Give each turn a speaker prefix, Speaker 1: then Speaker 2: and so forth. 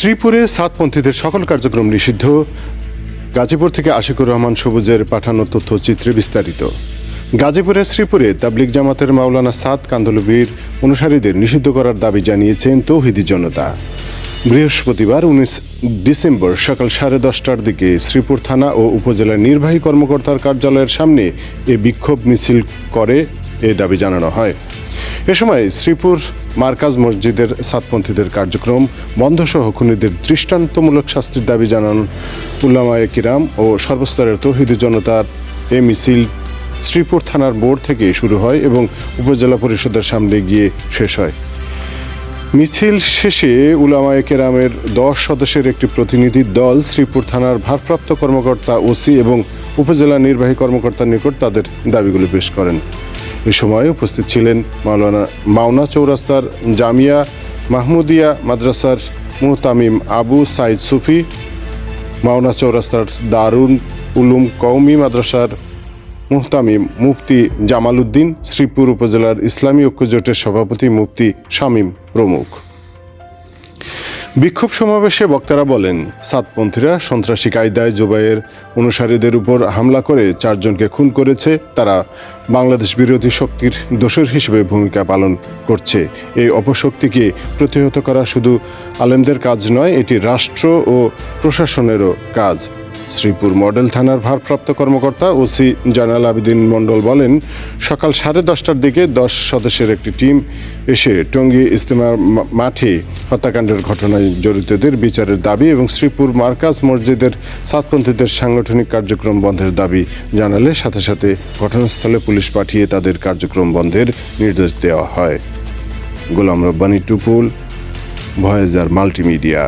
Speaker 1: শ্রীপুরে সাতপন্থীদের সকল কার্যক্রম নিষিদ্ধ। গাজীপুর থেকে আশিকুর রহমান সবুজের পাঠানো তথ্যচিত্রে বিস্তারিত। গাজীপুরের শ্রীপুরে তাবলিগ জামাতের মাওলানা সাদ কান্ধলভির অনুসারীদের নিষিদ্ধ করার দাবি জানিয়েছেন তৌহিদি জনতা। বৃহস্পতিবার 19 ডিসেম্বর সকাল 10:30টার দিকে শ্রীপুর থানা ও উপজেলার নির্বাহী কর্মকর্তার কার্যালয়ের সামনে এ বিক্ষোভ মিছিল করে এ দাবি জানানো হয়। এ সময় শ্রীপুর মার্কাজ মসজিদের সাতপন্থীদের কার্যক্রম বন্ধসহ খুনিদের দৃষ্টান্তমূলক শাস্তির দাবি জানান উলামায়ে কিরাম ও সর্বস্তরের তৌহিদি জনতার। এ মিছিল শ্রীপুর থানার মোড় থেকে শুরু হয় এবং উপজেলা পরিষদের সামনে গিয়ে শেষ হয়। মিছিল শেষে উলামায়ে কেরামের 10 সদস্যের একটি প্রতিনিধি দল শ্রীপুর থানার ভারপ্রাপ্ত কর্মকর্তা ওসি এবং উপজেলা নির্বাহী কর্মকর্তার নিকট তাদের দাবিগুলি পেশ করেন। এ সময় উপস্থিত ছিলেন মাওনা চৌরাস্তার জামিয়া মাহমুদিয়া মাদ্রাসার মুহতামিম আবু সাইদ সুফি, মাওনা চৌরাস্তার দারুল উলুম কওমি মাদ্রাসার মুহতামিম মুফতি জামাল উদ্দিন, শ্রীপুর উপজেলার ইসলামী ঐক্যজোটের সভাপতি মুফতি শামীম প্রমুখ। বিক্ষোভ সমাবেশে বক্তারা বলেন, সাতপন্থীরা সন্ত্রাসী কায়দায় জুবাইয়ের অনুসারীদের উপর হামলা করে 4 জনকে খুন করেছে। তারা বাংলাদেশ বিরোধী শক্তির দোসর হিসেবে ভূমিকা পালন করছে। এই অপশক্তিকে প্রতিহত করা শুধু আলেমদের কাজ নয়, এটি রাষ্ট্র ও প্রশাসনেরও কাজ। শ্রীপুর মডেল থানার ভারপ্রাপ্ত কর্মকর্তা ওসি জানাল আবেদিন মণ্ডল বলেন, সকাল 10:30টার দিকে 10 সদস্যের একটি টিম এসে টঙ্গী ইজতেমা মাঠে হত্যাকাণ্ডের ঘটনায় জড়িতদের বিচারের দাবি এবং শ্রীপুর মার্কাজ মসজিদের সাতপন্থীদের সাংগঠনিক কার্যক্রম বন্ধের দাবি জানালে সাথে সাথে ঘটনাস্থলে পুলিশ পাঠিয়ে তাদের কার্যক্রম বন্ধের নির্দেশ দেওয়া হয়। Golam Rabbani tuple, Voyager multimedia.